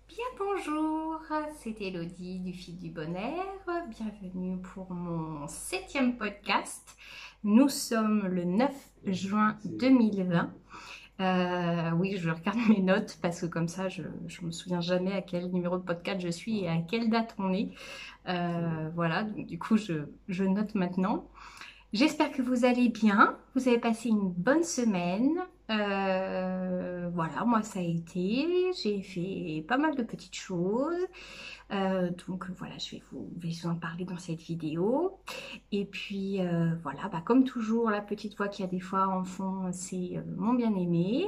Bien bonjour, c'est Elodie du Fil du Bonheur. Bienvenue pour mon 7e podcast. Nous sommes le 9 juin 2020. Oui, je regarde mes notes parce que comme ça, je me souviens jamais à quel numéro de podcast je suis et à quelle date on est. Voilà, donc du coup, je note maintenant. J'espère que vous allez bien, vous avez passé une bonne semaine. Voilà, moi ça a été, j'ai fait pas mal de petites choses. Donc voilà, vais vous en parler dans cette vidéo. Et puis voilà, comme toujours, la petite voix qu'il y a des fois en fond, c'est mon bien-aimé.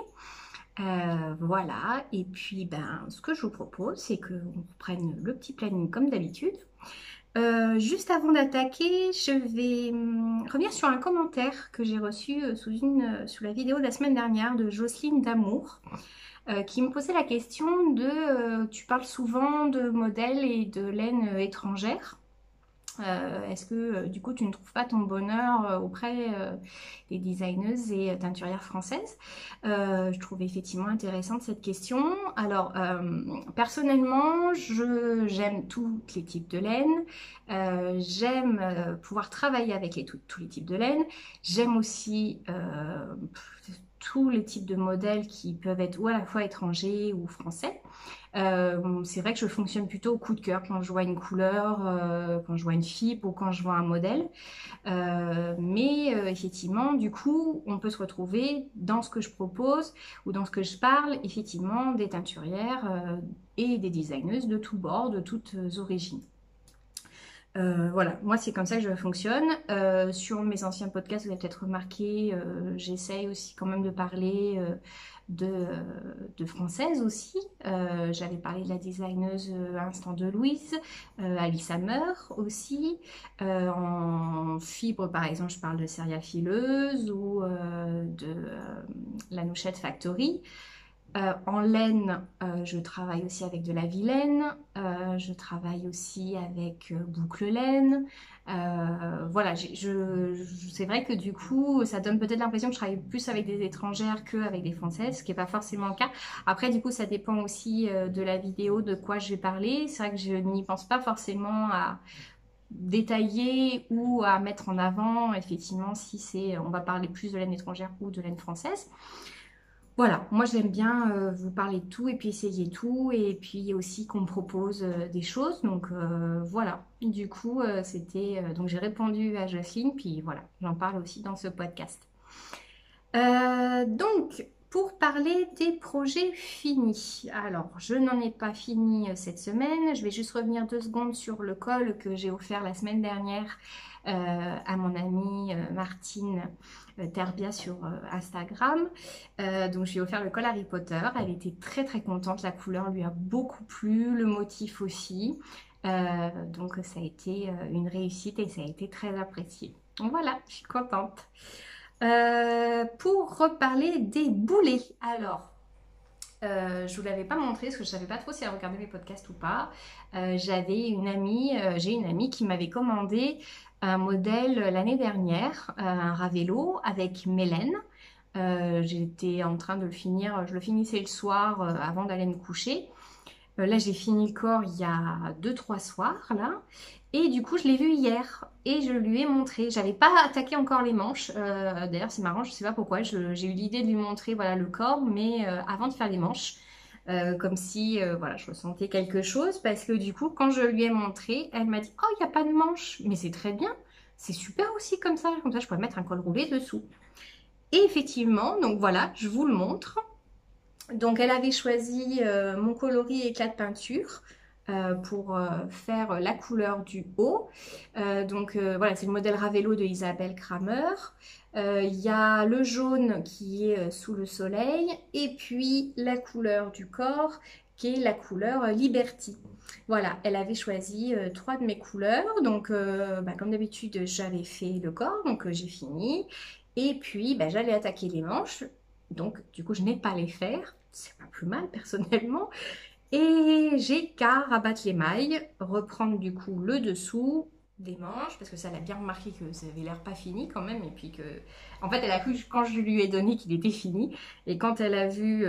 Voilà, et puis ce que je vous propose, c'est qu'on reprenne le petit planning comme d'habitude. Juste avant d'attaquer, je vais revenir sur un commentaire que j'ai reçu sous la vidéo de la semaine dernière de Jocelyne Damour, qui me posait la question de tu parles souvent de modèles et de laine étrangère. Est-ce que du coup tu ne trouves pas ton bonheur auprès des designeuses et teinturières françaises? Je trouvais effectivement intéressante cette question. Alors personnellement, j'aime tous les types de laine. J'aime pouvoir travailler avec tous les types de laine. J'aime aussi tous les types de modèles qui peuvent être ou à la fois étrangers ou français. C'est vrai que je fonctionne plutôt au coup de cœur quand je vois une couleur, quand je vois une fibre ou quand je vois un modèle. Mais effectivement, du coup, on peut se retrouver dans ce que je propose ou dans ce que je parle, effectivement, des teinturières et des designeuses de tous bords, de toutes origines. Voilà, moi c'est comme ça que je fonctionne. Sur mes anciens podcasts, vous avez peut-être remarqué, j'essaye aussi quand même de parler de françaises aussi. J'avais parlé de la designeuse Instant de Louise, Alice Hammer aussi. En fibre par exemple, je parle de Céria Fileuse ou de la Nouchette Factory. En laine, je travaille aussi avec de la vilaine, je travaille aussi avec boucle laine. Voilà, c'est vrai que du coup, ça donne peut-être l'impression que je travaille plus avec des étrangères qu'avec des françaises, ce qui n'est pas forcément le cas. Après, du coup, ça dépend aussi de la vidéo, de quoi je vais parler. C'est vrai que je n'y pense pas forcément à détailler ou à mettre en avant, effectivement, si on va parler plus de laine étrangère ou de laine française. Voilà, moi j'aime bien vous parler de tout et puis essayer tout et puis aussi qu'on me propose des choses. Donc voilà, du coup donc j'ai répondu à Jocelyne puis voilà, j'en parle aussi dans ce podcast. Donc pour parler des projets finis, alors je n'en ai pas fini cette semaine, je vais juste revenir 2 secondes sur le col que j'ai offert la semaine dernière à mon amie Martine Terbia sur Instagram. Donc je lui ai offert le col Harry Potter, elle était très très contente, la couleur lui a beaucoup plu, le motif aussi. Donc ça a été une réussite et ça a été très apprécié. Donc voilà, je suis contente. Pour reparler des boulets, alors je vous l'avais pas montré parce que je savais pas trop si elle regardait mes podcasts ou pas. J'ai une amie qui m'avait commandé un modèle l'année dernière, un Ravello avec Mélène. J'étais en train de le finir, je le finissais le soir avant d'aller me coucher. Là, j'ai fini le corps il y a 2-3 soirs, là. Et du coup, je l'ai vu hier et je lui ai montré. J'avais pas attaqué encore les manches. D'ailleurs, c'est marrant, je sais pas pourquoi. J'ai eu l'idée de lui montrer voilà, le corps, mais avant de faire les manches. Comme si voilà, je ressentais quelque chose. Parce que du coup, quand je lui ai montré, elle m'a dit « Oh, il n'y a pas de manches. » Mais c'est très bien. C'est super aussi comme ça. Comme ça, je pourrais mettre un col roulé dessous. Et effectivement, donc voilà, je vous le montre. Donc elle avait choisi mon coloris éclat de peinture pour faire la couleur du haut. Voilà, c'est le modèle Ravello de Isabelle Kramer. Il y a le jaune qui est sous le soleil et puis la couleur du corps qui est la couleur Liberty. Voilà, elle avait choisi 3 de mes couleurs. Donc comme d'habitude, j'avais fait le corps, donc j'ai fini. Et puis j'allais attaquer les manches. Donc, du coup, je n'ai pas les faire. C'est pas plus mal, personnellement. Et j'ai qu'à rabattre les mailles, reprendre du coup le dessous des manches, parce que ça, elle a bien remarqué que ça avait l'air pas fini quand même, et puis que, en fait, elle a cru quand je lui ai donné qu'il était fini, et quand elle a vu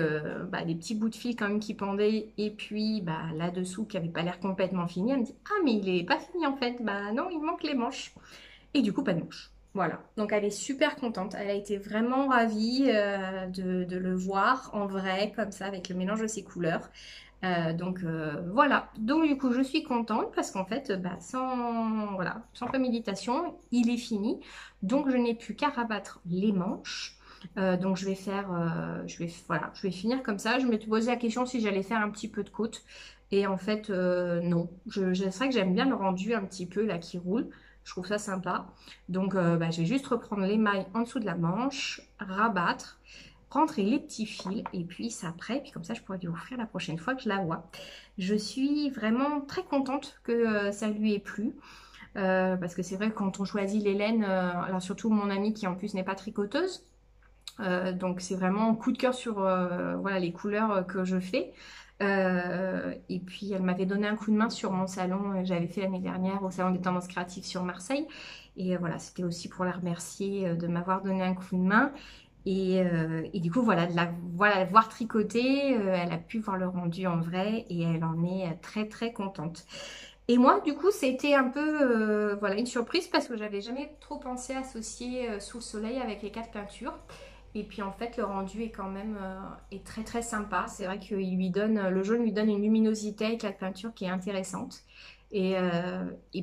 des petits bouts de fil quand même qui pendaient, et puis là-dessous qui avait pas l'air complètement fini, elle me dit, ah mais il est pas fini en fait, bah non, il manque les manches, et du coup pas de manches. Voilà, donc elle est super contente, elle a été vraiment ravie de le voir en vrai, comme ça, avec le mélange de ses couleurs. Voilà, donc du coup je suis contente parce qu'en fait sans préméditation il est fini, donc je n'ai plus qu'à rabattre les manches. Donc je vais faire je vais finir comme ça. Je me suis posé la question si j'allais faire un petit peu de côte, et en fait non, c'est vrai que j'aime bien le rendu un petit peu là qui roule, je trouve ça sympa. Donc je vais juste reprendre les mailles en dessous de la manche, rabattre, rentrer les petits fils, et puis ça prêt, puis comme ça je pourrais lui offrir la prochaine fois que je la vois. Je suis vraiment très contente que ça lui ait plu, parce que c'est vrai que quand on choisit les laines, alors surtout mon amie qui en plus n'est pas tricoteuse, donc c'est vraiment coup de cœur sur voilà, les couleurs que je fais. Et puis elle m'avait donné un coup de main sur mon salon, j'avais fait l'année dernière au salon des tendances créatives sur Marseille, et voilà, c'était aussi pour la remercier de m'avoir donné un coup de main. Et du coup, voilà, voilà, voir tricoter, elle a pu voir le rendu en vrai et elle en est très très contente. Et moi, du coup, c'était un peu voilà, une surprise parce que j'avais jamais trop pensé associer sous le soleil avec les quatre peintures. Et puis en fait, le rendu est quand même est très très sympa. C'est vrai que le jaune lui donne une luminosité avec la peinture qui est intéressante. Et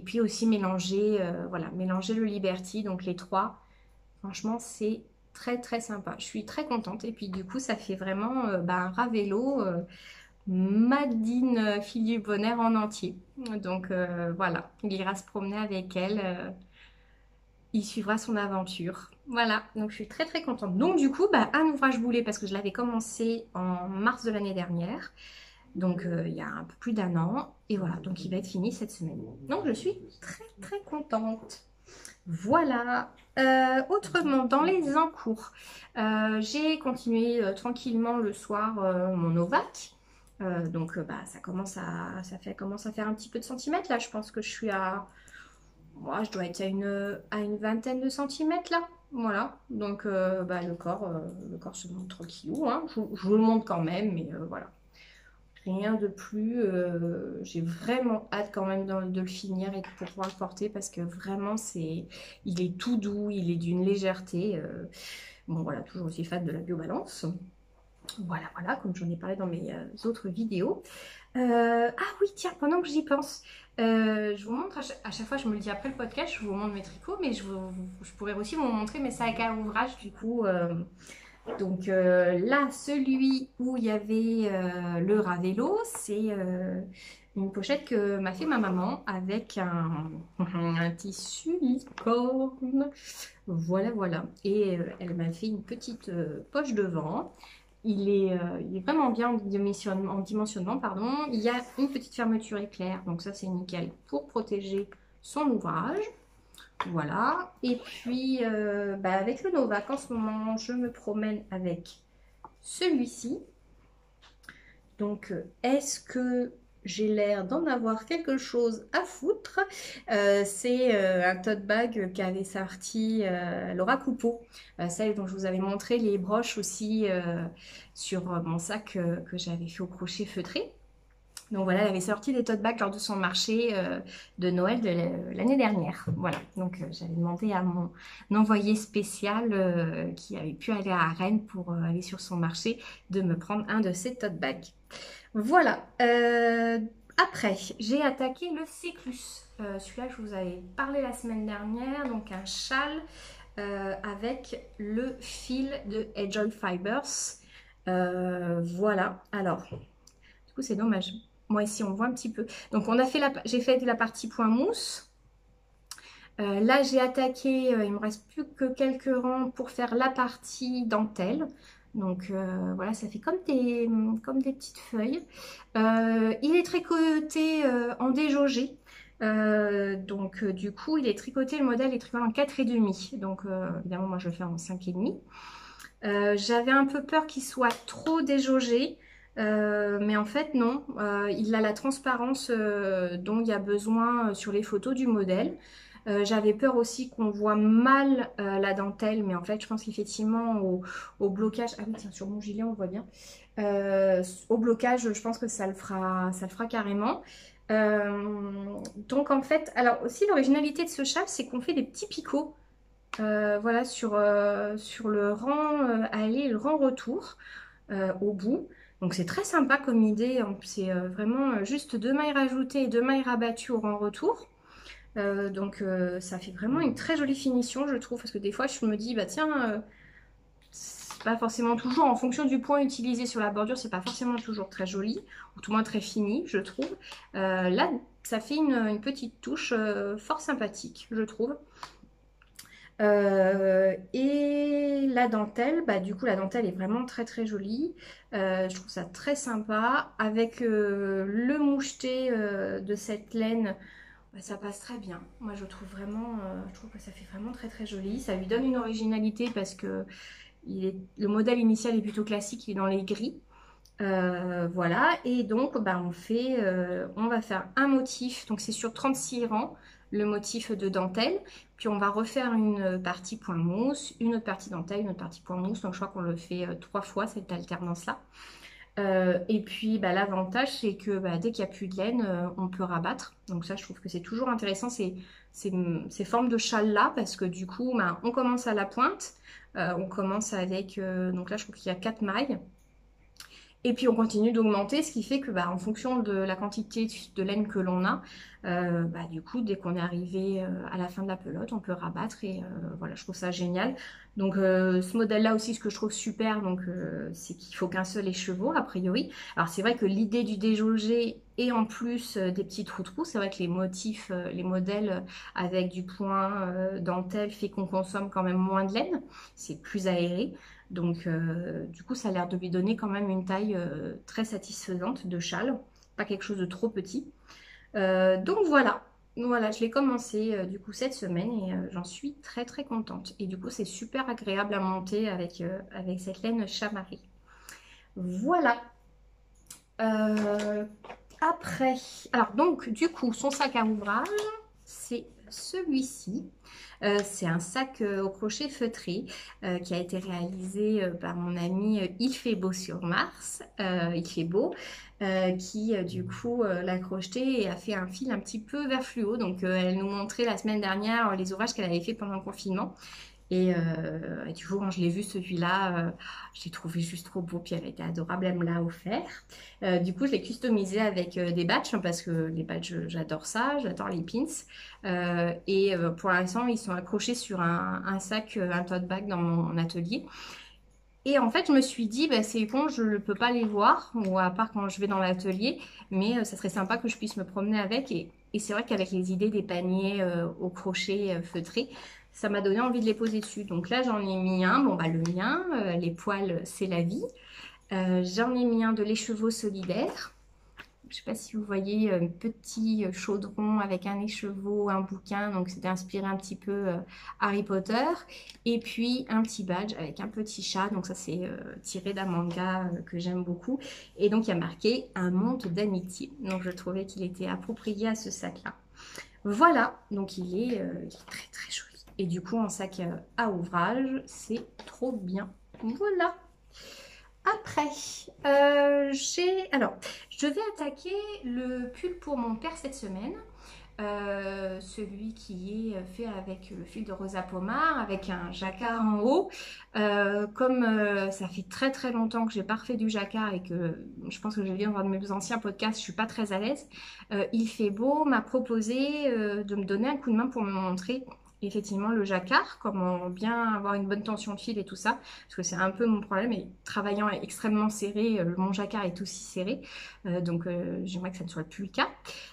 puis aussi mélanger le Liberty, donc les trois. Franchement, c'est très très sympa. Je suis très contente. Et puis du coup, ça fait vraiment un Ravello Madine fille du bonheur en entier. Donc voilà, il ira se promener avec elle. Il suivra son aventure. Voilà, donc je suis très très contente. Donc du coup, un ouvrage boulet parce que je l'avais commencé en mars de l'année dernière. Donc il y a un peu plus d'un an. Et voilà, donc il va être fini cette semaine. Donc je suis très très contente. Voilà. Autrement, dans les encours, j'ai continué tranquillement le soir mon Novac. Ça commence à faire un petit peu de centimètres là. Je pense que je suis je dois être à une vingtaine de centimètres là. Voilà. Donc le corps se monte tranquillou, hein. Je vous le montre quand même, mais voilà. Rien de plus. J'ai vraiment hâte quand même de le finir et de pouvoir le porter parce que vraiment il est tout doux, il est d'une légèreté. Bon voilà, toujours aussi fan de la biobalance. Voilà, voilà, comme j'en ai parlé dans mes autres vidéos. Ah oui, tiens, pendant que j'y pense, je vous montre à chaque fois, je me le dis après le podcast, je vous montre mes tricots, mais je pourrais aussi vous montrer mes sacs à ouvrage du coup. Donc là, celui où il y avait le Ravello, c'est une pochette que m'a fait ma maman avec un tissu licorne. Voilà, voilà. Et elle m'a fait une petite poche devant. Il est vraiment bien en dimensionnement, pardon. Il y a une petite fermeture éclair, donc ça c'est nickel pour protéger son ouvrage. Voilà. Et puis, avec le Novac, en ce moment, je me promène avec celui-ci. Donc, est-ce que j'ai l'air d'en avoir quelque chose à foutre? C'est un tote bag qu'avait sorti Laura Coupeau, celle dont je vous avais montré les broches aussi sur mon sac que j'avais fait au crochet feutré. Donc voilà, elle avait sorti des tote bags lors de son marché de Noël de l'année dernière. Voilà, donc j'avais demandé à mon envoyé spécial qui avait pu aller à Rennes pour aller sur son marché de me prendre un de ces tote bags. Voilà. Après, j'ai attaqué le Séclus. Celui-là, je vous avais parlé la semaine dernière. Donc un châle avec le fil de Enjoy Fibers. Voilà. Alors, du coup, c'est dommage. Moi, ici, on voit un petit peu. Donc, j'ai fait la partie point mousse. Là, j'ai attaqué, il me reste plus que quelques rangs pour faire la partie dentelle. Donc, voilà, ça fait comme des petites feuilles. Il est tricoté en déjaugé. Du coup, il est tricoté, le modèle est tricoté en 4,5. Donc, évidemment, moi, je le fais en 5,5. J'avais un peu peur qu'il soit trop déjaugé. Mais en fait non, il a la transparence dont il y a besoin sur les photos du modèle. J'avais peur aussi qu'on voit mal la dentelle, mais en fait je pense qu'effectivement au blocage, ah oui tiens sur mon gilet on voit bien, au blocage je pense que ça le fera carrément. Donc en fait, alors aussi l'originalité de ce châle c'est qu'on fait des petits picots. Voilà sur le rang aller et le rang retour au bout. Donc c'est très sympa comme idée. C'est vraiment juste 2 mailles rajoutées et 2 mailles rabattues au rang retour. Ça fait vraiment une très jolie finition je trouve. Parce que des fois je me dis bah tiens c'est pas forcément toujours en fonction du point utilisé sur la bordure, c'est pas forcément toujours très joli. Ou tout moins très fini je trouve. Là ça fait une petite touche fort sympathique je trouve. Et la dentelle, bah du coup la dentelle est vraiment très très jolie. Je trouve ça très sympa. Avec le moucheté de cette laine, bah, ça passe très bien. Moi je trouve vraiment, je trouve que ça fait vraiment très très joli. Ça lui donne une originalité parce que le modèle initial est plutôt classique, il est dans les gris. Voilà, et donc bah, on va faire un motif, donc c'est sur 36 rangs, le motif de dentelle, puis on va refaire une partie point mousse, une autre partie dentelle, une autre partie point mousse, donc je crois qu'on le fait 3 fois cette alternance-là. Et puis bah, l'avantage c'est que bah, dès qu'il n'y a plus de laine, on peut rabattre, donc ça je trouve que c'est toujours intéressant ces formes de châle-là, parce que du coup bah, on commence à la pointe, on commence avec, donc là je trouve qu'il y a 4 mailles. Et puis on continue d'augmenter, ce qui fait que bah, en fonction de la quantité de laine que l'on a, bah, du coup dès qu'on est arrivé à la fin de la pelote, on peut rabattre et voilà, je trouve ça génial. Donc ce modèle-là aussi, ce que je trouve super, donc c'est qu'il faut qu'un seul écheveau a priori. Alors c'est vrai que l'idée du déjaugé et en plus des petits trous-trous, c'est vrai que les motifs, les modèles avec du point dentelle fait qu'on consomme quand même moins de laine, c'est plus aéré. Donc, du coup, ça a l'air de lui donner quand même une taille très satisfaisante de châle, pas quelque chose de trop petit. Donc voilà, je l'ai commencé du coup cette semaine et j'en suis très très contente. Et du coup, c'est super agréable à monter avec cette laine Chamari. Voilà. Euh, Après, alors donc du coup, son sac à ouvrage, c'est celui-ci. C'est un sac au crochet feutré qui a été réalisé par mon ami Il fait beau sur Mars, Il fait beau, qui du coup l'a crocheté et a fait un fil un petit peu vert fluo. Donc elle nous montrait la semaine dernière les ouvrages qu'elle avait fait pendant le confinement. Et du coup, quand je l'ai vu celui-là, je l'ai trouvé juste trop beau, puis elle était adorable, elle me l'a offert. Du coup, je l'ai customisé avec des badges, hein, parce que les badges, j'adore ça, j'adore les pins. Pour l'instant, ils sont accrochés sur un sac, un tote bag dans mon atelier. Et en fait, je me suis dit, bah, c'est con, je ne peux pas les voir, ou à part quand je vais dans l'atelier, mais ça serait sympa que je puisse me promener avec. Et c'est vrai qu'avec les idées des paniers au crochet feutré, ça m'a donné envie de les poser dessus. Donc là, j'en ai mis un, bon bah le mien, les poils, c'est la vie. J'en ai mis un de l'écheveau solidaire. Je ne sais pas si vous voyez un petit chaudron avec un écheveau, un bouquin, donc c'était inspiré un petit peu Harry Potter. Et puis un petit badge avec un petit chat, donc ça c'est tiré d'un manga que j'aime beaucoup. Et donc il y a marqué un monde d'amitié. Donc je trouvais qu'il était approprié à ce sac-là. Voilà, donc il est très très joli. Et du coup en sac à ouvrage, c'est trop bien. Voilà. Après, alors, je vais attaquer le pull pour mon père cette semaine. Celui qui est fait avec le fil de Rosa Pomar, avec un jacquard en haut. Comme ça fait très très longtemps que j'ai pas refait du jacquard et que je pense que je l'ai dit dans un de mes anciens podcasts, je suis pas très à l'aise. Il fait beau m'a proposé de me donner un coup de main pour me montrer effectivement le jacquard, comment bien avoir une bonne tension de fil et tout ça, parce que c'est un peu mon problème, et travaillant extrêmement serré, mon jacquard est aussi serré, j'aimerais que ça ne soit plus le cas.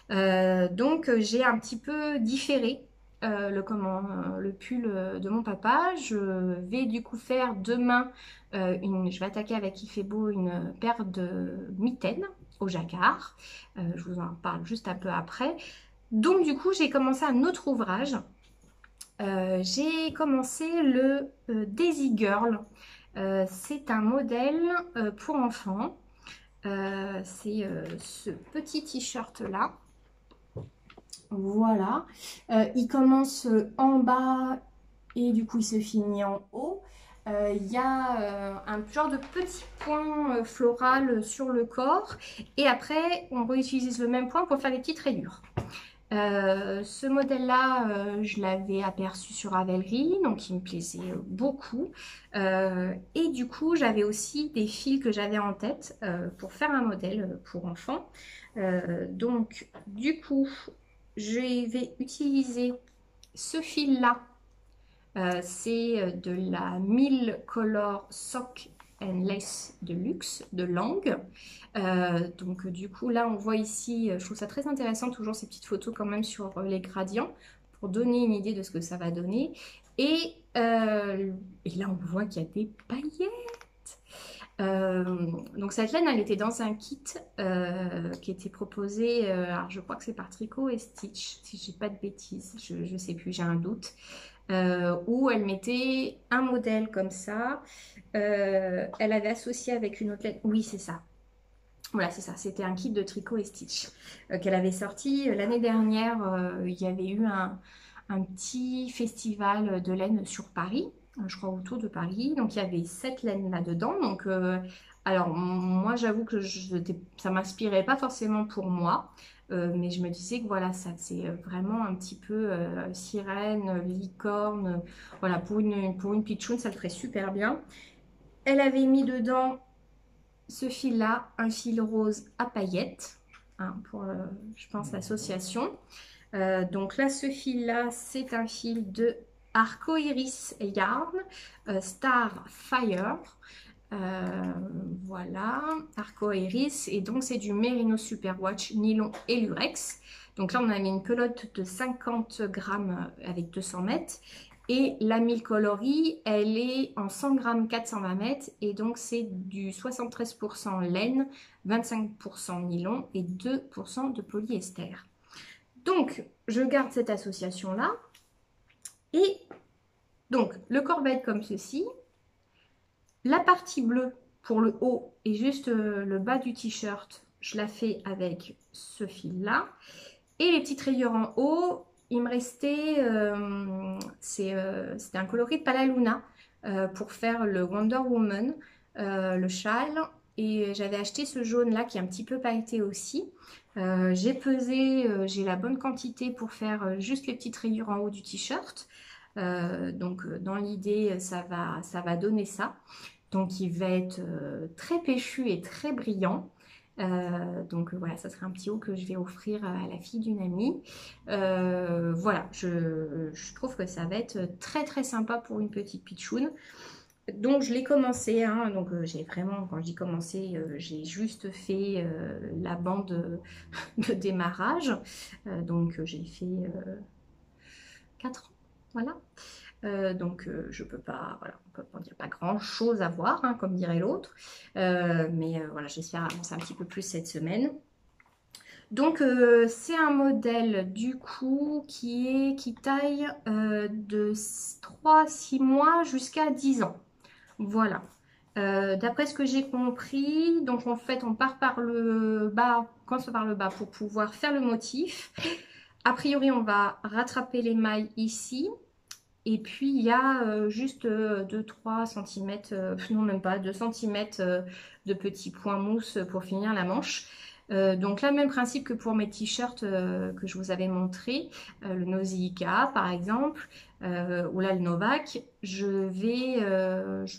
J'ai un petit peu différé le pull de mon papa. Je vais du coup faire demain, je vais attaquer avec Il fait beau une paire de mitaines au jacquard. Je vous en parle juste un peu après. Donc du coup j'ai commencé un autre ouvrage. J'ai commencé le Daisy Girl. C'est un modèle pour enfants. C'est ce petit t-shirt là. Voilà. Il commence en bas et du coup il se finit en haut. Il y a un genre de petit point floral sur le corps et après on réutilise le même point pour faire les petites rayures. Ce modèle-là, je l'avais aperçu sur Ravelry, donc il me plaisait beaucoup. Et du coup, j'avais aussi des fils que j'avais en tête pour faire un modèle pour enfants. Donc, du coup, je vais utiliser ce fil-là. C'est de la 1000 Color Sock and Lace de luxe, de Lange. Donc du coup là on voit ici, je trouve ça très intéressant toujours ces petites photos quand même sur les gradients pour donner une idée de ce que ça va donner. Et là on voit qu'il y a des paillettes. Donc cette laine elle était dans un kit qui était proposé, alors je crois que c'est par Tricot et Stitch si je dis pas de bêtises, je sais plus, j'ai un doute. Où elle mettait un modèle comme ça. Elle avait associé avec une autre laine. Oui, c'est ça. Voilà, c'est ça. C'était un kit de Tricot et Stitch qu'elle avait sorti l'année dernière. Il y avait eu un petit festival de laine sur Paris, je crois autour de Paris. Donc il y avait 7 laines là-dedans. Donc, alors moi, j'avoue que ça m'inspirait pas forcément pour moi. Mais je me disais que voilà, ça c'est vraiment un petit peu sirène, licorne. Voilà, pour une pitchoune, ça le ferait super bien. Elle avait mis dedans ce fil-là, un fil rose à paillettes, hein, pour, je pense, l'association. Donc là, ce fil-là, c'est un fil de Arcoiris Yarn, Starfire. Voilà, Arcoiris. Et donc, c'est du Merino Superwash, nylon et lurex. Donc là, on a mis une pelote de 50 grammes avec 200 mètres. Et la 1000 coloris, elle est en 100 grammes 420 mètres. Et donc, c'est du 73% laine, 25% nylon et 2% de polyester. Donc, je garde cette association-là. Et donc, le corps va être comme ceci. La partie bleue pour le haut et juste le bas du t-shirt, je la fais avec ce fil-là. Et les petites rayures en haut, il me restait, c'était un coloris de Palaluna pour faire le Wonder Woman, le châle. Et j'avais acheté ce jaune-là qui est un petit peu pailleté aussi. J'ai pesé, j'ai la bonne quantité pour faire juste les petites rayures en haut du t-shirt. Donc dans l'idée, ça va donner ça. Donc il va être très péchu et très brillant. Donc voilà, ça sera un petit haut que je vais offrir à la fille d'une amie. Voilà, je trouve que ça va être très très sympa pour une petite pitchoune. Donc je l'ai commencé, hein, donc j'ai vraiment, quand je dis commencé, j'ai juste fait la bande de démarrage. Donc j'ai fait 4 ans, voilà. Donc je peux pas, voilà, on peut pas dire pas grand chose à voir, hein, comme dirait l'autre. Mais voilà, j'espère avancer un petit peu plus cette semaine. Donc c'est un modèle du coup qui taille de 3 à 6 mois jusqu'à 10 ans. Voilà. D'après ce que j'ai compris, donc en fait on part par le bas, commence par le bas pour pouvoir faire le motif. A priori on va rattraper les mailles ici. Et puis il y a juste 2-3 cm, non même pas, 2 cm de petits points mousse pour finir la manche. Donc là, même principe que pour mes t-shirts que je vous avais montré, le Nausicaa par exemple, ou là le Novak, je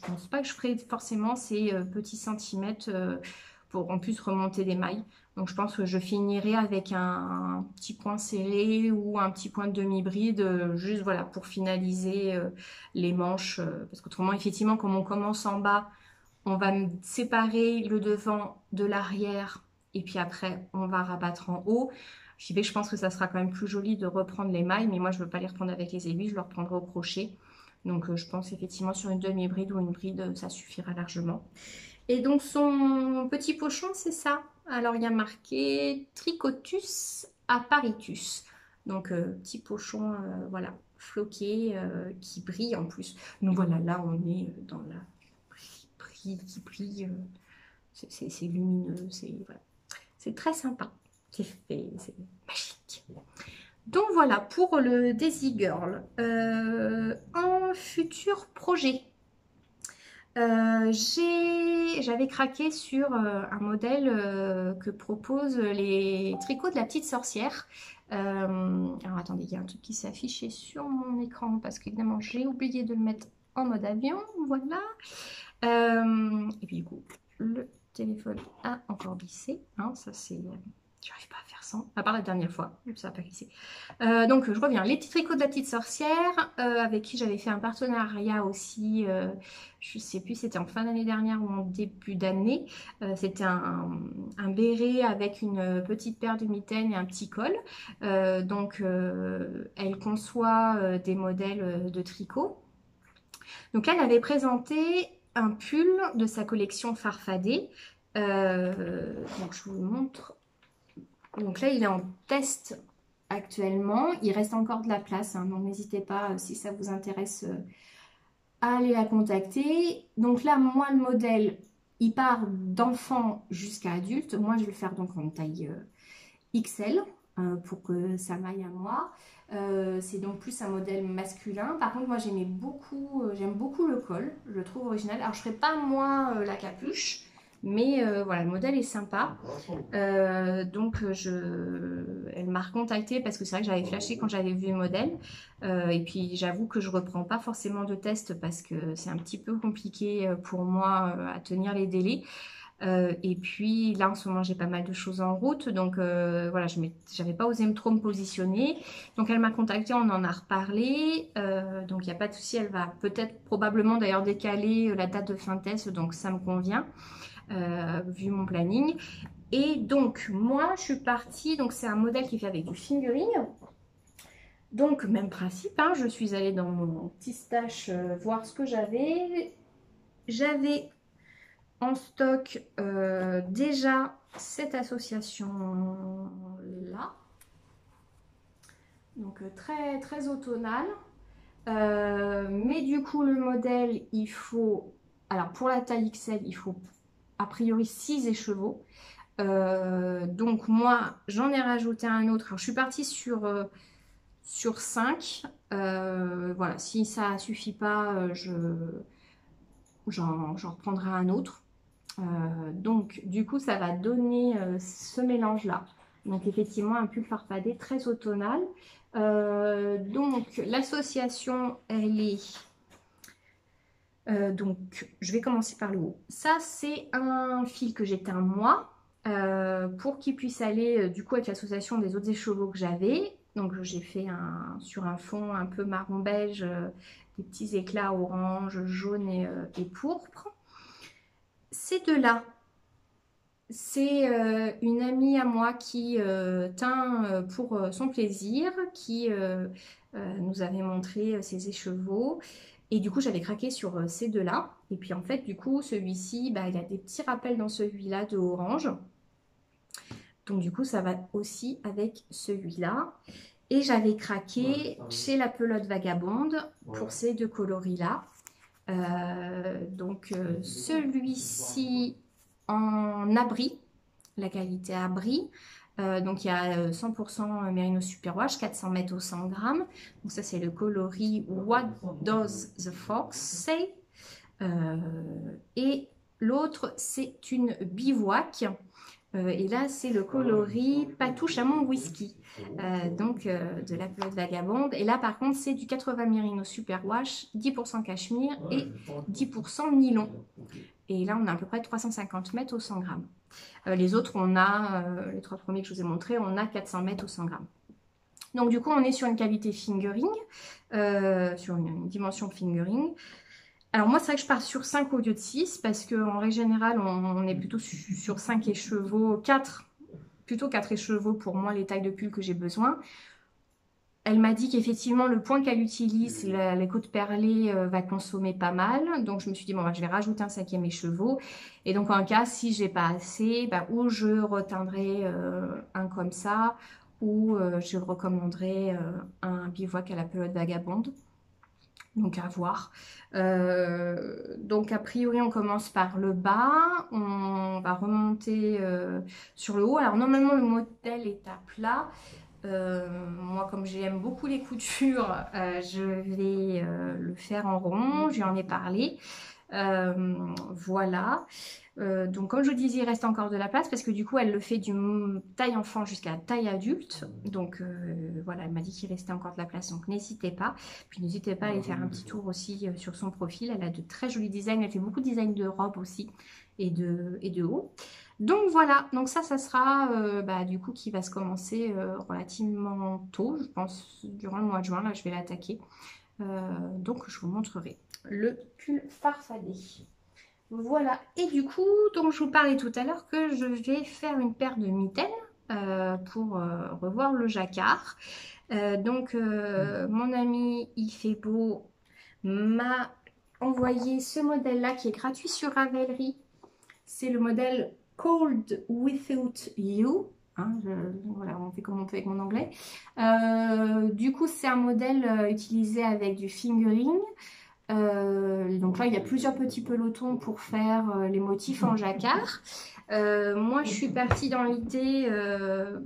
pense pas que je ferai forcément ces petits centimètres pour en plus remonter des mailles. Donc je pense que je finirai avec un petit point serré ou un petit point de demi-bride, juste voilà, pour finaliser les manches. Parce qu'autrement, effectivement, comme on commence en bas, on va séparer le devant de l'arrière et puis après, on va rabattre en haut. Je pense que ça sera quand même plus joli de reprendre les mailles, mais moi, je ne veux pas les reprendre avec les aiguilles, je les reprendrai au crochet. Donc je pense effectivement sur une demi-bride ou une bride, ça suffira largement. Et donc son petit pochon, c'est ça. Alors il y a marqué Trichotus apparitus. Donc petit pochon, voilà, floqué, qui brille en plus. Donc voilà, là on est dans la brille qui brille. c'est lumineux, voilà. C'est très sympa. C'est magique. Donc voilà pour le Daisy Girl. En futur projet, j'avais craqué sur un modèle que proposent les tricots de la petite sorcière. Alors attendez, il y a un truc qui s'est affiché sur mon écran parce qu'évidemment j'ai oublié de le mettre en mode avion. Voilà. Et puis du coup, le téléphone a encore glissé. Hein, ça c'est... J'arrive pas à faire sans, à part la dernière fois, ça n'a pas glissé. Donc je reviens, les petits tricots de la petite sorcière, avec qui j'avais fait un partenariat aussi, je sais plus, c'était en fin d'année dernière ou en début d'année. C'était un béret avec une petite paire de mitaines et un petit col. Donc elle conçoit des modèles de tricot. Donc là, elle avait présenté un pull de sa collection Farfadé. Donc je vous le montre. Donc là, il est en test actuellement. Il reste encore de la place, hein, donc n'hésitez pas, si ça vous intéresse, à aller la contacter. Donc là, moi, le modèle, il part d'enfant jusqu'à adulte. Moi, je vais le faire donc en taille XL pour que ça m'aille à moi. C'est donc plus un modèle masculin. Par contre, moi, j'aime beaucoup le col. Je le trouve original. Alors, je ne ferai pas, moi, la capuche. Mais voilà, le modèle est sympa. Donc, elle m'a recontactée parce que c'est vrai que j'avais flashé quand j'avais vu le modèle. Et puis, j'avoue que je ne reprends pas forcément de test parce que c'est un petit peu compliqué pour moi à tenir les délais. Et puis, là, en ce moment, j'ai pas mal de choses en route. Donc, voilà, je n'avais pas osé trop me positionner. Donc, elle m'a contactée, on en a reparlé. Donc, il n'y a pas de souci. Elle va peut-être, probablement d'ailleurs, décaler la date de fin de test. Donc, ça me convient. Vu mon planning. Et donc moi je suis partie, donc c'est un modèle qui est fait avec du fingering, donc même principe, hein, je suis allée dans mon petit stash voir ce que j'avais en stock déjà cette association là, donc très très automnale, mais du coup le modèle il faut, alors pour la taille XL il faut a priori 6 écheveaux. Donc moi j'en ai rajouté un autre. Alors, je suis partie sur 5. Voilà, si ça suffit pas, j'en reprendrai un autre. Donc du coup ça va donner ce mélange là. Donc effectivement un pull farfadé très automnal. Donc l'association elle est... donc je vais commencer par le haut. Ça c'est un fil que j'ai teint moi. Pour qu'il puisse aller du coup avec l'association des autres écheveaux que j'avais. Donc j'ai fait sur un fond un peu marron beige, des petits éclats orange, jaune et pourpre. Ces deux-là, c'est une amie à moi qui teint pour son plaisir, qui nous avait montré ses écheveaux. Et du coup, j'avais craqué sur ces deux-là. Et puis en fait, du coup, celui-ci, bah, il a des petits rappels dans celui-là de orange. Donc du coup, ça va aussi avec celui-là. Et j'avais craqué chez la Pelote Vagabonde pour ces deux coloris-là. Donc celui-ci en abri, la qualité abri. Donc il y a 100% Merino Superwash, 400 mètres au 100 grammes. Donc ça c'est le coloris What Does the Fox Say. Et l'autre c'est une bivouac. Et là, c'est le coloris Patouche à mon whisky, donc de la Pelote Vagabonde. Et là, par contre, c'est du 80 Merino Superwash, 10% cachemire et 10% nylon. Et là, on a à peu près 350 mètres au 100 grammes. Les autres, on a, les trois premiers que je vous ai montrés, on a 400 mètres au 100 grammes. Donc, du coup, on est sur une qualité fingering, sur une dimension fingering. Alors moi, c'est vrai que je pars sur 5 au lieu de 6 parce qu'en règle générale, on est plutôt sur 5 écheveaux, 4, plutôt 4 écheveaux pour moi, les tailles de pull que j'ai besoin. Elle m'a dit qu'effectivement, le point qu'elle utilise, les côtes perlées, va consommer pas mal. Donc je me suis dit, bon, bah, je vais rajouter un 5e écheveau. Et donc en cas, si j'ai pas assez, bah, ou je reteindrai un comme ça, ou je recommanderai un bivouac à la Pelote Vagabonde. Donc à voir. Donc a priori on commence par le bas, on va remonter sur le haut. Alors normalement le modèle est à plat. Moi comme j'aime beaucoup les coutures, je vais le faire en rond, j'en ai parlé. Voilà. Donc comme je vous disais, il reste encore de la place parce que du coup elle le fait du taille enfant jusqu'à taille adulte. Donc voilà, elle m'a dit qu'il restait encore de la place, donc n'hésitez pas. Puis n'hésitez pas à aller faire un petit tour aussi sur son profil. Elle a de très jolis designs, elle fait beaucoup de designs de robes aussi et de haut. Donc voilà, donc ça sera du coup qui va se commencer relativement tôt, je pense durant le mois de juin, là je vais l'attaquer. Donc je vous montrerai le pull farfadé. Voilà, et du coup, donc je vous parlais tout à l'heure que je vais faire une paire de mitaines pour revoir le jacquard. Mon ami Il fait beau m'a envoyé ce modèle-là qui est gratuit sur Ravelry. C'est le modèle Cold Without You. Hein, voilà, on fait comme on peut avec mon anglais. Du coup, c'est un modèle utilisé avec du fingering. Donc là, il y a plusieurs petits pelotons pour faire les motifs en jacquard. Moi, je suis partie dans l'idée,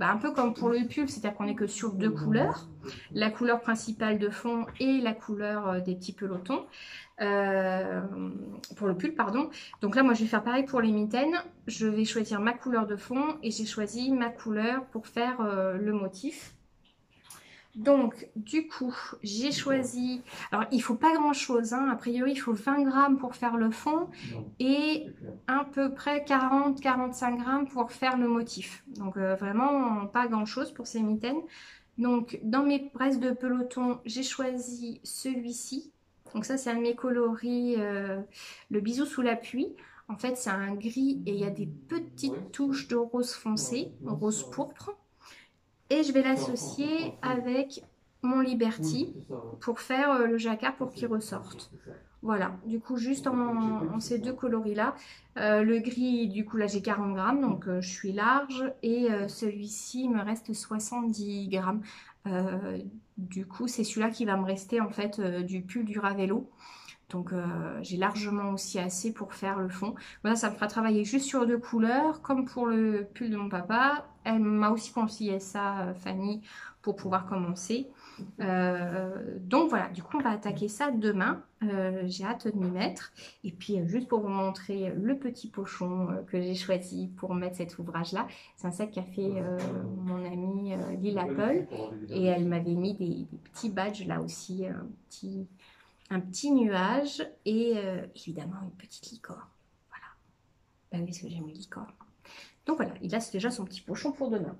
un peu comme pour le pull, c'est-à-dire qu'on n'est que sur deux couleurs. La couleur principale de fond et la couleur des petits pelotons. Pour le pull, pardon. Donc là, moi, je vais faire pareil pour les mitaines. Je vais choisir ma couleur de fond et j'ai choisi ma couleur pour faire le motif. Donc, du coup, j'ai choisi... Alors, il ne faut pas grand-chose, hein. A priori, il faut 20 grammes pour faire le fond et à peu près 40-45 grammes pour faire le motif. Donc, vraiment, pas grand-chose pour ces mitaines. Donc, dans mes braises de peloton, j'ai choisi celui-ci. Donc ça, c'est un de mes coloris, le bisou sous la pluie. En fait, c'est un gris et il y a des petites touches de rose foncé, rose pourpre. Et je vais l'associer avec mon Liberty pour faire le jacquard pour qu'il ressorte. Voilà, du coup juste en ces deux coloris-là. Le gris, du coup là j'ai 40 grammes, donc je suis large. Et celui-ci, il me reste 70 grammes. Du coup c'est celui-là qui va me rester en fait du pull du Ravello. Donc j'ai largement aussi assez pour faire le fond. Voilà, ça me fera travailler juste sur deux couleurs, comme pour le pull de mon papa. Elle m'a aussi conseillé ça, Fanny, pour pouvoir commencer. Donc voilà, du coup on va attaquer ça demain. J'ai hâte de m'y mettre. Et puis juste pour vous montrer le petit pochon que j'ai choisi pour mettre cet ouvrage-là. C'est un sac qu'a fait mon amie Lil Apple. Et elle m'avait mis des petits badges là aussi, un petit nuage et évidemment une petite licorne. Voilà. Ben oui, parce que j'aime les licornes. Donc voilà, il a déjà son petit pochon pour demain.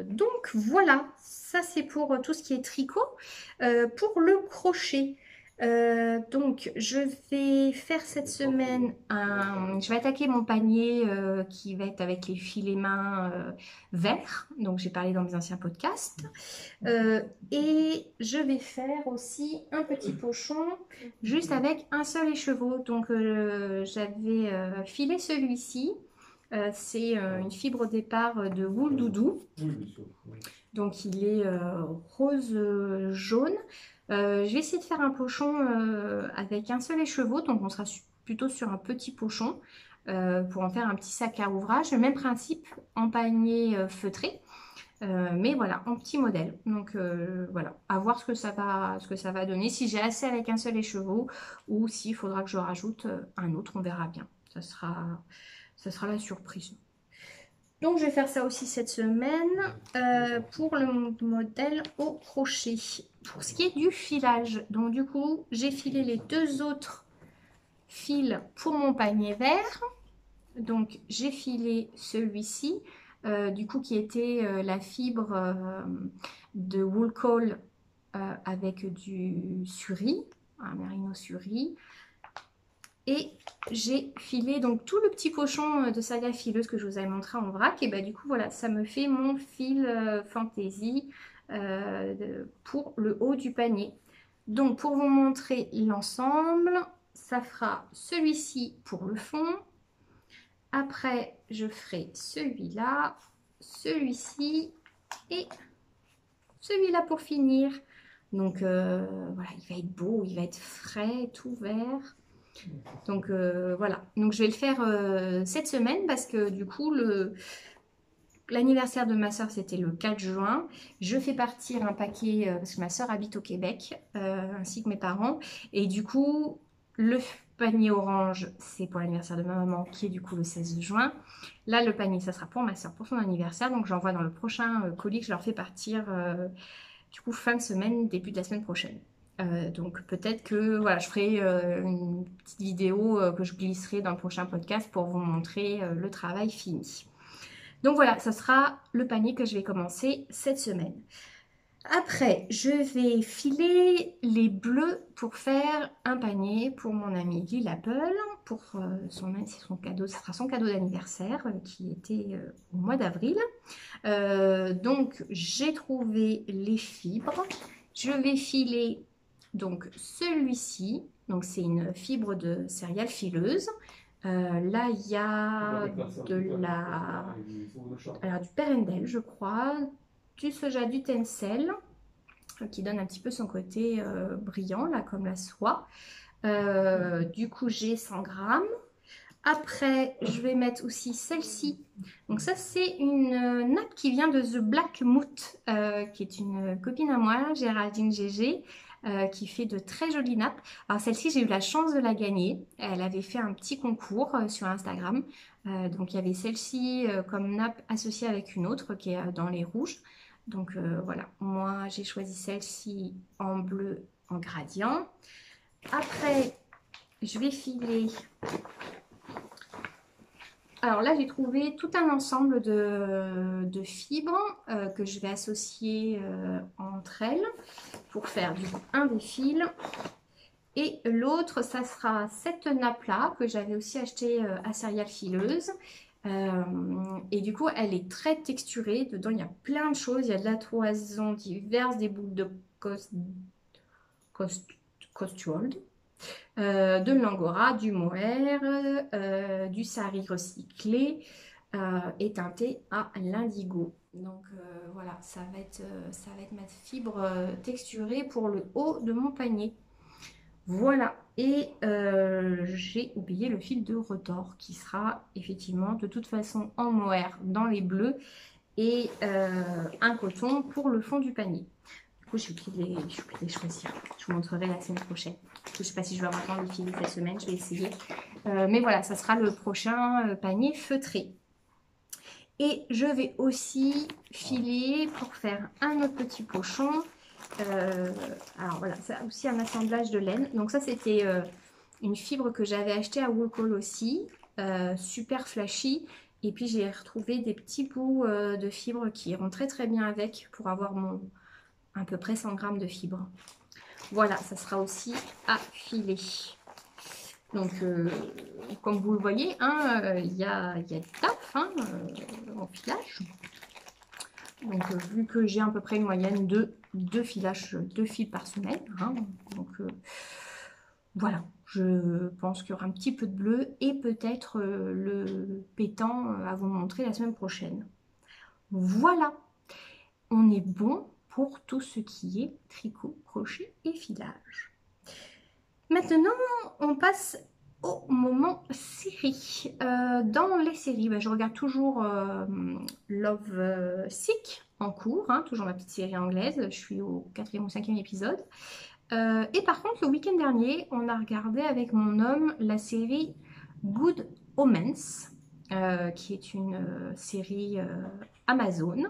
Donc voilà, ça c'est pour tout ce qui est tricot. Pour le crochet, donc je vais faire cette semaine je vais attaquer mon panier qui va être avec les filets mains verts. Donc j'ai parlé dans mes anciens podcasts. Et je vais faire aussi un petit pochon juste avec un seul écheveau. Donc j'avais filé celui-ci. C'est une fibre au départ de Wool Doudou. Donc il est rose jaune. Je vais essayer de faire un pochon avec un seul écheveau. Donc on sera plutôt sur un petit pochon pour en faire un petit sac à ouvrage. Le même principe en panier feutré. Mais voilà, en petit modèle. Donc voilà, à voir ce que ça va donner. Si j'ai assez avec un seul écheveau ou s'il faudra que je rajoute un autre, on verra bien. Ça sera la surprise. Donc je vais faire ça aussi cette semaine pour le modèle au crochet. Pour ce qui est du filage, donc du coup j'ai filé les deux autres fils pour mon panier vert. Donc j'ai filé celui-ci. Du coup qui était la fibre de wool call avec du suri, un merino suri. Et j'ai filé donc tout le petit pochon de saga fileuse que je vous avais montré en vrac. Et bah du coup voilà, ça me fait mon fil fantaisie pour le haut du panier. Donc pour vous montrer l'ensemble, ça fera celui-ci pour le fond. Après, je ferai celui-là, celui-ci et celui-là pour finir. Donc voilà, il va être beau, il va être frais, tout vert. Donc voilà, donc je vais le faire cette semaine parce que du coup l'anniversaire de ma soeur c'était le 4 juin. Je fais partir un paquet parce que ma soeur habite au Québec ainsi que mes parents. Et du coup le panier orange c'est pour l'anniversaire de ma maman qui est du coup le 16 juin. Là le panier ça sera pour ma soeur pour son anniversaire. Donc j'envoie dans le prochain colis que je leur fais partir du coup fin de semaine, début de la semaine prochaine. Donc peut-être que voilà, je ferai une petite vidéo que je glisserai dans le prochain podcast pour vous montrer le travail fini. Donc voilà, ça sera le panier que je vais commencer cette semaine. Après, je vais filer les bleus pour faire un panier pour mon ami Lil Apple. Pour son cadeau, ce sera son cadeau d'anniversaire qui était au mois d'avril. Donc j'ai trouvé les fibres. Je vais filer donc celui-ci. Donc c'est une fibre de céréales fileuse. Là il y a du Perendel je crois, du soja du Tencel qui donne un petit peu son côté brillant là comme la soie. Du coup j'ai 100 grammes. Après, je vais mettre aussi celle-ci. Donc ça, c'est une nappe qui vient de The Black Moot, qui est une copine à moi, Géraldine GG, qui fait de très jolies nappes. Alors celle-ci, j'ai eu la chance de la gagner. Elle avait fait un petit concours sur Instagram. Donc il y avait celle-ci comme nappe associée avec une autre qui est dans les rouges. Donc voilà, moi j'ai choisi celle-ci en bleu en gradient. Après, je vais filer... Alors là, j'ai trouvé tout un ensemble de fibres que je vais associer entre elles pour faire du coup un des fils. Et l'autre, ça sera cette nappe-là que j'avais aussi acheté à Céréales Fileuses. Et du coup, elle est très texturée. Dedans, il y a plein de choses. Il y a de la toison diverse, des boucles de costuold. De l'angora, du mohair, du sari recyclé et teinté à l'indigo. Donc voilà, ça va être ma fibre texturée pour le haut de mon panier. Voilà, et j'ai oublié le fil de retors qui sera effectivement de toute façon en mohair dans les bleus et un coton pour le fond du panier. Du coup, je vais les choisir. Je vous montrerai la semaine prochaine. Je ne sais pas si je vais avoir le temps de les filer cette semaine, je vais essayer. Mais voilà, ça sera le prochain panier feutré. Et je vais aussi filer pour faire un autre petit pochon. Alors voilà, c'est aussi un assemblage de laine. Donc ça, c'était une fibre que j'avais achetée à Woolcall aussi. Super flashy. Et puis j'ai retrouvé des petits bouts de fibres qui iront très très bien avec pour avoir à peu près 100 grammes de fibres. Voilà, ça sera aussi à filer. Donc, comme vous le voyez, hein, il y a du taf en filage. Donc, vu que j'ai à peu près une moyenne de 2 fils par semaine. Hein, donc, voilà, je pense qu'il y aura un petit peu de bleu et peut-être le pétant à vous montrer la semaine prochaine. Voilà, on est bon pour tout ce qui est tricot, crochet et filage. Maintenant, on passe au moment série. Dans les séries, je regarde toujours Love Sick en cours, hein, toujours ma petite série anglaise. Je suis au 4e ou 5e épisode. Et par contre, le week-end dernier, on a regardé avec mon homme la série Good Omens, qui est une série Amazon,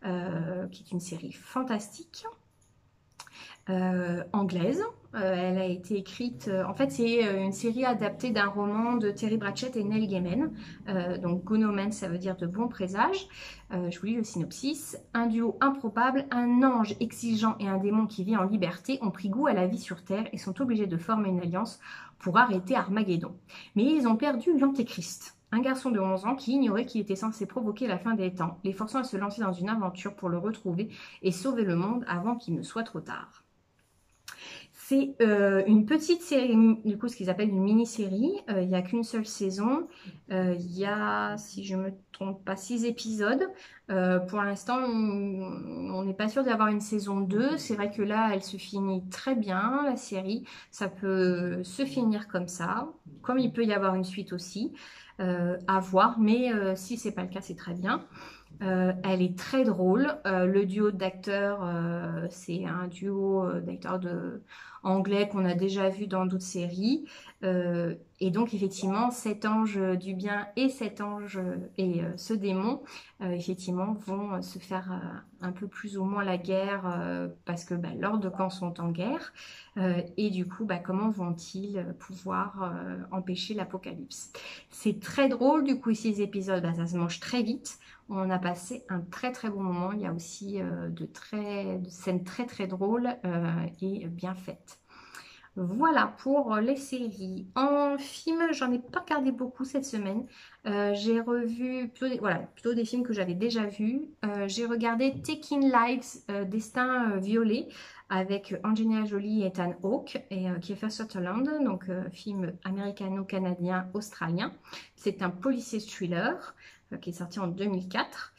qui est une série fantastique. Anglaise. Elle a été écrite, en fait c'est une série adaptée d'un roman de Terry Pratchett et Neil Gaiman. Donc Good Omens, ça veut dire de bons présages. Je vous lis le synopsis. Un duo improbable, un ange exigeant et un démon qui vit en liberté ont pris goût à la vie sur Terre et sont obligés de former une alliance pour arrêter Armageddon. Mais ils ont perdu l'Antéchrist. Un garçon de 11 ans qui ignorait qu'il était censé provoquer la fin des temps, les forçant à se lancer dans une aventure pour le retrouver et sauver le monde avant qu'il ne soit trop tard. C'est une petite série, du coup, ce qu'ils appellent une mini-série. Il n'y a qu'une seule saison. Il y a, si je ne me trompe pas, 6 épisodes. Pour l'instant, on n'est pas sûr d'avoir une saison 2. C'est vrai que là, elle se finit très bien, la série. Ça peut se finir comme ça, comme il peut y avoir une suite aussi, à voir. Mais si c'est pas le cas, c'est très bien. Elle est très drôle. Le duo d'acteurs, c'est un duo d'acteurs anglais qu'on a déjà vu dans d'autres séries. Et donc, effectivement, cet ange du bien et cet ange et ce démon, effectivement, vont se faire un peu plus ou moins la guerre parce que bah, leurs deux camps sont en guerre. Et du coup, bah, comment vont-ils pouvoir empêcher l'apocalypse? C'est très drôle. Du coup, 6 épisodes, bah, ça se mange très vite. On a passé un très très bon moment. Il y a aussi de scènes très très drôles et bien faites. Voilà pour les séries. En film, j'en ai pas regardé beaucoup cette semaine. J'ai revu plutôt des films que j'avais déjà vus. J'ai regardé Taking Lives, Destin violé, avec Angelina Jolie et Ethan Hawke et Kiefer Sutherland, donc film américano-canadien australien. C'est un policier thriller qui est sorti en 2004.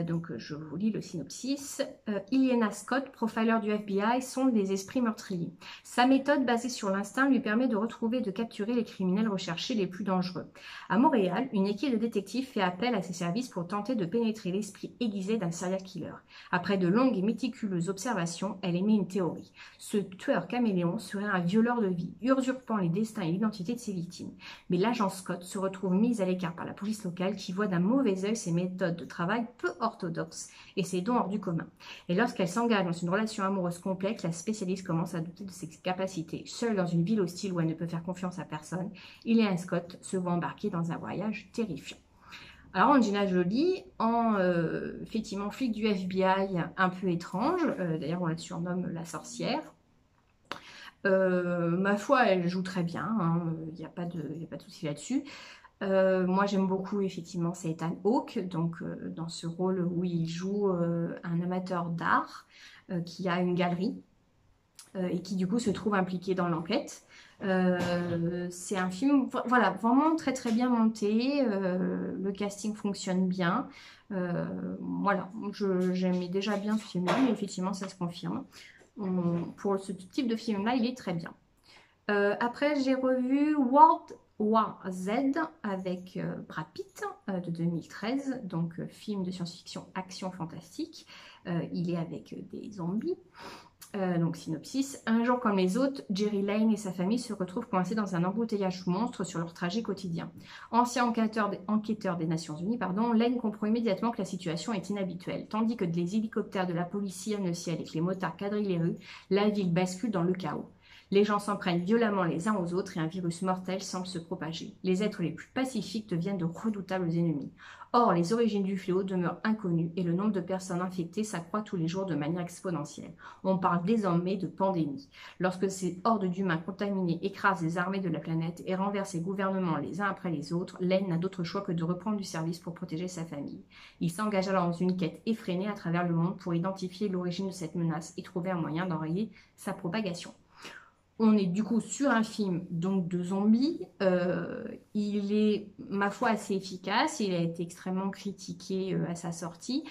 Donc je vous lis le synopsis. Ileana Scott, profiler du FBI, sonde les esprits meurtriers. Sa méthode basée sur l'instinct lui permet de retrouver et de capturer les criminels recherchés les plus dangereux. À Montréal, une équipe de détectives fait appel à ses services pour tenter de pénétrer l'esprit aiguisé d'un serial killer. Après de longues et méticuleuses observations, elle émet une théorie. Ce tueur caméléon serait un violeur de vie, usurpant les destins et l'identité de ses victimes. Mais l'agent Scott se retrouve mise à l'écart par la police locale qui voit d'un mauvais œil ses méthodes de travail peu orthodoxes et ses dons hors du commun. Et lorsqu'elle s'engage dans une relation amoureuse complexe, la spécialiste commence à douter de ses capacités. Seule dans une ville hostile où elle ne peut faire confiance à personne, Ileana Scott se voit embarquer dans un voyage terrifiant. Alors Angelina Jolie, effectivement flic du FBI un peu étrange, d'ailleurs on la surnomme la sorcière. Ma foi, elle joue très bien, il n'y a pas de souci là-dessus. Moi j'aime beaucoup effectivement c'est Ethan Hawke, donc dans ce rôle où il joue un amateur d'art qui a une galerie et qui du coup se trouve impliqué dans l'enquête. C'est un film voilà, vraiment très très bien monté, le casting fonctionne bien. Voilà, j'aimais déjà bien ce film-là, mais effectivement ça se confirme. Pour ce type de film-là, il est très bien. Après, j'ai revu World War Z avec Brad Pitt de 2013, donc film de science-fiction action fantastique. Il est avec des zombies. Donc synopsis, un jour comme les autres, Jerry Lane et sa famille se retrouvent coincés dans un embouteillage monstre sur leur trajet quotidien. Ancien enquêteur des Nations Unies, Lane comprend immédiatement que la situation est inhabituelle. Tandis que les hélicoptères de la police sillonnent le ciel et que les motards quadrillent les rues, la ville bascule dans le chaos. Les gens s'en prennent violemment les uns aux autres et un virus mortel semble se propager. Les êtres les plus pacifiques deviennent de redoutables ennemis. Or, les origines du fléau demeurent inconnues et le nombre de personnes infectées s'accroît tous les jours de manière exponentielle. On parle désormais de pandémie. Lorsque ces hordes d'humains contaminés écrasent les armées de la planète et renversent les gouvernements les uns après les autres, Lane n'a d'autre choix que de reprendre du service pour protéger sa famille. Il s'engage alors dans une quête effrénée à travers le monde pour identifier l'origine de cette menace et trouver un moyen d'enrayer sa propagation. On est du coup sur un film donc de zombies. Il est, ma foi, assez efficace. Il a été extrêmement critiqué à sa sortie.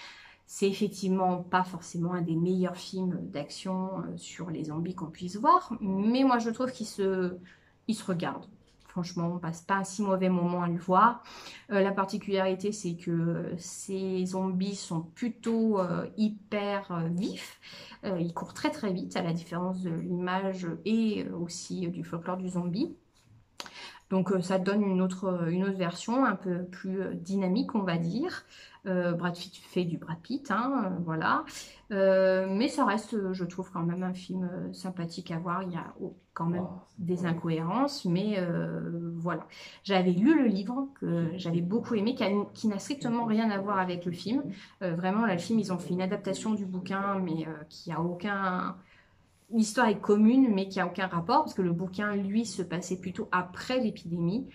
C'est effectivement pas forcément un des meilleurs films d'action sur les zombies qu'on puisse voir. Mais moi, je trouve il se regarde. Franchement, on passe pas un si mauvais moment à le voir. La particularité, c'est que ces zombies sont plutôt hyper vifs. Ils courent très très vite, à la différence de l'image et aussi du folklore du zombie. Donc ça donne une autre version un peu plus dynamique, on va dire. Brad Pitt fait du Brad Pitt, voilà. Mais ça reste, je trouve, quand même un film sympathique à voir. Il y a quand même des incohérences, mais voilà. J'avais lu le livre que j'avais beaucoup aimé, qui n'a strictement rien à voir avec le film. Vraiment, là, le film, ils ont fait une adaptation du bouquin, mais qui a aucun... L'histoire est commune, mais qui n'a aucun rapport, parce que le bouquin, lui, se passait plutôt après l'épidémie.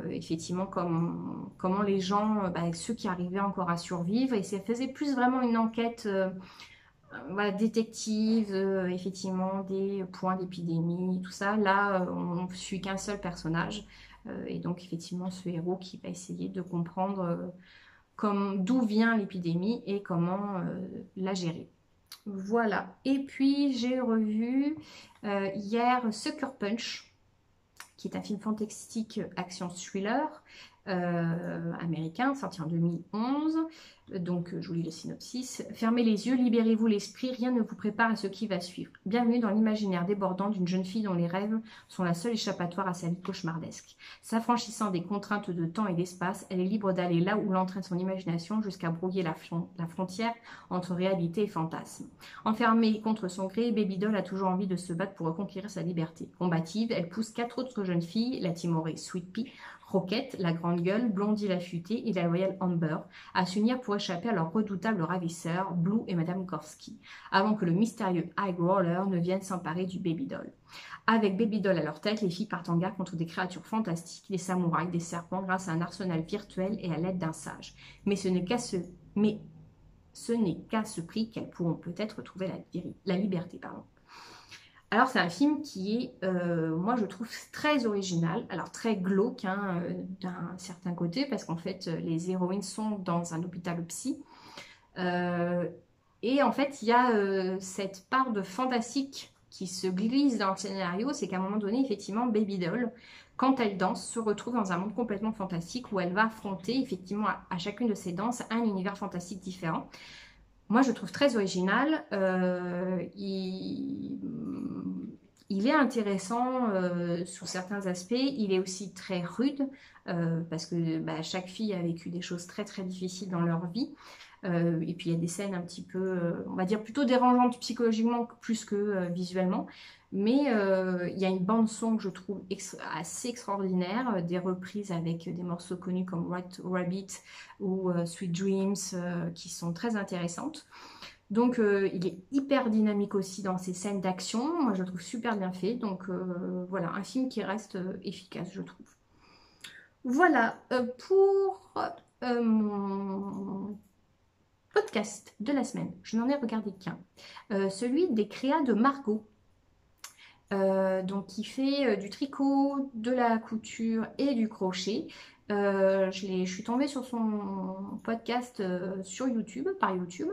Effectivement, comment les gens, ceux qui arrivaient encore à survivre, et ça faisait plus vraiment une enquête voilà, détective, effectivement, des points d'épidémie, tout ça. Là, on ne suit qu'un seul personnage. Et donc, effectivement, ce héros qui va essayer de comprendre d'où vient l'épidémie et comment la gérer. Voilà. Et puis, j'ai revu hier Sucker Punch, qui est un film fantastique action-thriller américain, sorti en 2011. Donc, je vous lis le synopsis. Fermez les yeux, libérez-vous l'esprit, rien ne vous prépare à ce qui va suivre. Bienvenue dans l'imaginaire débordant d'une jeune fille dont les rêves sont la seule échappatoire à sa vie cauchemardesque. S'affranchissant des contraintes de temps et d'espace, elle est libre d'aller là où l'entraîne son imagination jusqu'à brouiller la frontière entre réalité et fantasme. Enfermée contre son gré, Baby Doll a toujours envie de se battre pour reconquérir sa liberté. Combative, elle pousse 4 autres jeunes filles, la timorée Sweet Pea, Roquette, la grande gueule, Blondie l'affûtée et la loyale Amber, à s'unir pour échapper à leurs redoutables ravisseurs, Blue et Madame Korski, avant que le mystérieux High Roller ne vienne s'emparer du Baby Doll. Avec Baby Doll à leur tête, les filles partent en guerre contre des créatures fantastiques, des samouraïs, des serpents, grâce à un arsenal virtuel et à l'aide d'un sage. Mais ce n'est qu'à ce prix qu'elles pourront peut-être trouver la liberté. Alors, c'est un film qui est, moi, je trouve très original, alors très glauque hein, d'un certain côté, parce qu'en fait, les héroïnes sont dans un hôpital psy. Et en fait, il y a cette part de fantastique qui se glisse dans le scénario, c'est qu'à un moment donné, effectivement, Baby Doll, quand elle danse, se retrouve dans un monde complètement fantastique où elle va affronter, effectivement, à chacune de ses danses, un univers fantastique différent. Moi, je trouve très original. Il est intéressant sous certains aspects. Il est aussi très rude parce que bah, chaque fille a vécu des choses très très difficiles dans leur vie. Et puis il y a des scènes un petit peu, on va dire plutôt dérangeantes psychologiquement plus que visuellement. Mais il y a une bande son que je trouve assez extraordinaire, des reprises avec des morceaux connus comme White Rabbit ou Sweet Dreams qui sont très intéressantes. Donc il est hyper dynamique aussi dans ses scènes d'action, moi je le trouve super bien fait, donc voilà, un film qui reste efficace je trouve. Voilà pour mon podcast de la semaine, je n'en ai regardé qu'un, celui des créas de Margot. Donc qui fait du tricot, de la couture et du crochet. Je suis tombée sur son podcast sur YouTube, par YouTube.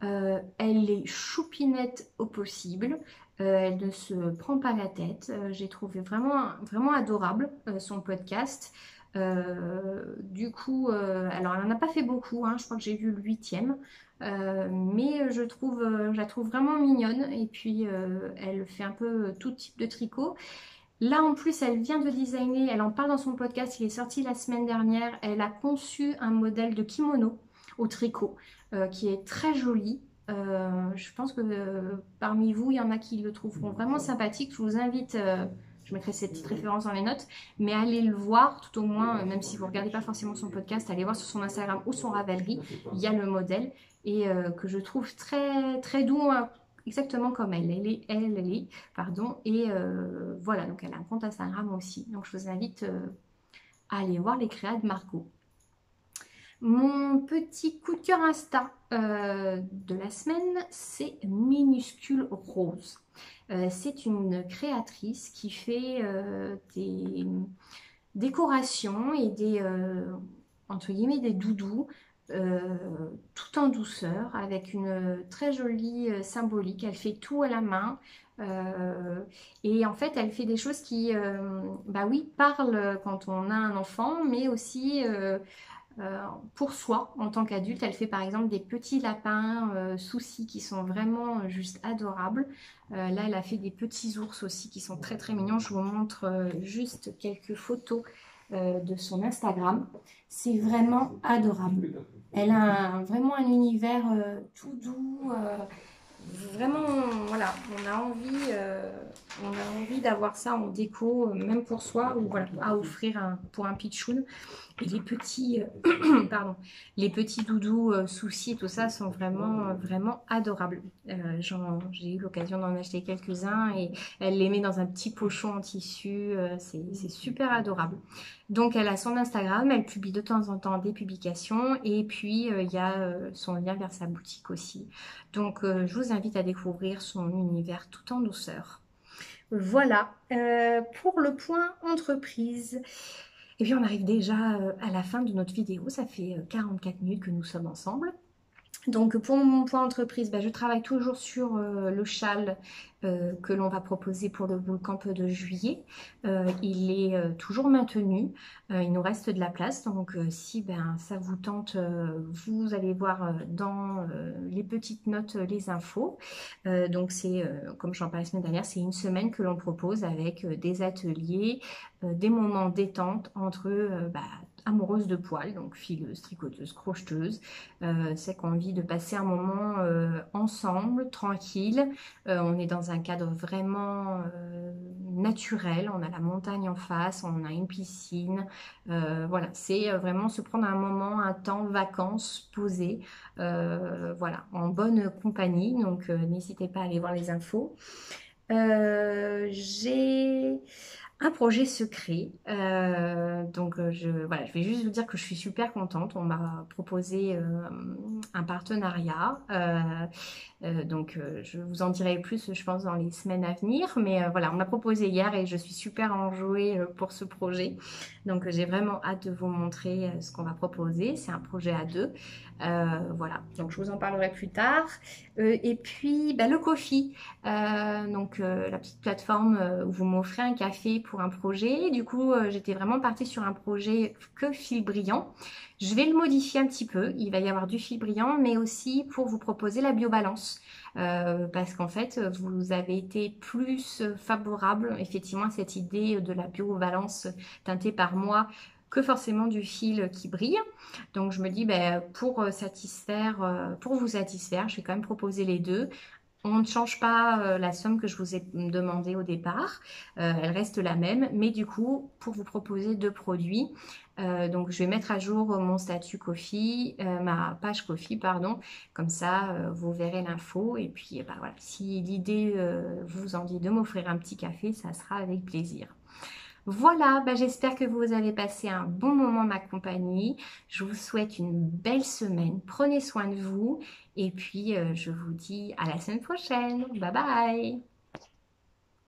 Elle est choupinette au possible. Elle ne se prend pas la tête. J'ai trouvé vraiment, vraiment adorable son podcast. Du coup, alors elle n'en a pas fait beaucoup, hein, je crois que j'ai vu le 8e. Mais je la trouve vraiment mignonne et puis elle fait un peu tout type de tricot. Là en plus elle vient de designer, elle en parle dans son podcast, il est sorti la semaine dernière, elle a conçu un modèle de kimono au tricot qui est très joli. Je pense que parmi vous il y en a qui le trouveront vraiment sympathique. Je vous invite, je mettrai cette petite référence dans les notes, mais allez le voir tout au moins, même si vous ne regardez pas forcément son podcast, allez voir sur son Instagram ou son Ravelry, il y a le modèle et que je trouve très, très doux, hein, exactement comme elle est, pardon, et voilà, donc elle a un compte Instagram aussi, donc je vous invite à aller voir les créas de Margot. Mon petit coup de cœur Insta de la semaine, c'est Minuscule Rose. C'est une créatrice qui fait des décorations et des, entre guillemets, des doudous tout en douceur avec une très jolie symbolique. Elle fait tout à la main. Et en fait, elle fait des choses qui, bah oui, parlent quand on a un enfant, mais aussi pour soi en tant qu'adulte. Elle fait par exemple des petits lapins soucis qui sont vraiment juste adorables. Là, elle a fait des petits ours aussi qui sont très très mignons. Je vous montre juste quelques photos de son Instagram. C'est vraiment adorable. Elle a vraiment un univers tout doux. Vraiment, voilà, on a envie on a envie d'avoir ça en déco, même pour soi, ou voilà, à offrir pour un pitchoun. Et les petits, pardon, les petits doudous soucis et tout ça sont vraiment, vraiment adorables. J'ai eu l'occasion d'en acheter quelques-uns et elle les met dans un petit pochon en tissu. C'est super adorable. Donc, elle a son Instagram, elle publie de temps en temps des publications et puis il y a son lien vers sa boutique aussi. Donc, je vous invite à découvrir son univers tout en douceur. Voilà, pour le point entreprise. Et puis on arrive déjà à la fin de notre vidéo, ça fait 44 minutes que nous sommes ensemble. Donc pour mon point entreprise, je travaille toujours sur le châle que l'on va proposer pour le bootcamp de juillet. Il est toujours maintenu, il nous reste de la place, donc si ça vous tente, vous allez voir dans les petites notes les infos. Donc c'est, comme j'en parlais la semaine dernière, c'est une semaine que l'on propose avec des ateliers, des moments détente entre amoureuses de poils, donc fileuses, tricoteuses, crocheteuses, c'est qu'on a envie de passer un moment ensemble, tranquille. On est dans un cadre vraiment naturel, on a la montagne en face, on a une piscine, voilà, c'est vraiment se prendre un moment, un temps, vacances, posé, voilà, en bonne compagnie, donc n'hésitez pas à aller voir les infos. J'ai un projet secret. Voilà, je vais juste vous dire que je suis super contente. On m'a proposé un partenariat. Je vous en dirai plus, je pense, dans les semaines à venir. Mais voilà, on m'a proposé hier et je suis super enjouée pour ce projet. Donc, j'ai vraiment hâte de vous montrer ce qu'on va proposer. C'est un projet à deux. Voilà, donc je vous en parlerai plus tard. Et puis, le Ko-fi. La petite plateforme où vous m'offrez un café pour un projet. Du coup, j'étais vraiment partie sur un projet que fil brillant. Je vais le modifier un petit peu. Il va y avoir du fil brillant, mais aussi pour vous proposer la biobalance. Parce qu'en fait, vous avez été plus favorable effectivement à cette idée de la biobalance teintée par moi que forcément du fil qui brille. Donc je me dis, pour vous satisfaire, je vais quand même proposer les deux. On ne change pas la somme que je vous ai demandé au départ, elle reste la même, mais du coup, pour vous proposer deux produits, donc je vais mettre à jour mon statut Ko-fi, ma page Ko-fi, pardon, comme ça vous verrez l'info, et puis voilà, si l'idée vous en dit de m'offrir un petit café, ça sera avec plaisir. Voilà, j'espère que vous avez passé un bon moment en ma compagnie. Je vous souhaite une belle semaine. Prenez soin de vous. Et puis, je vous dis à la semaine prochaine. Bye bye!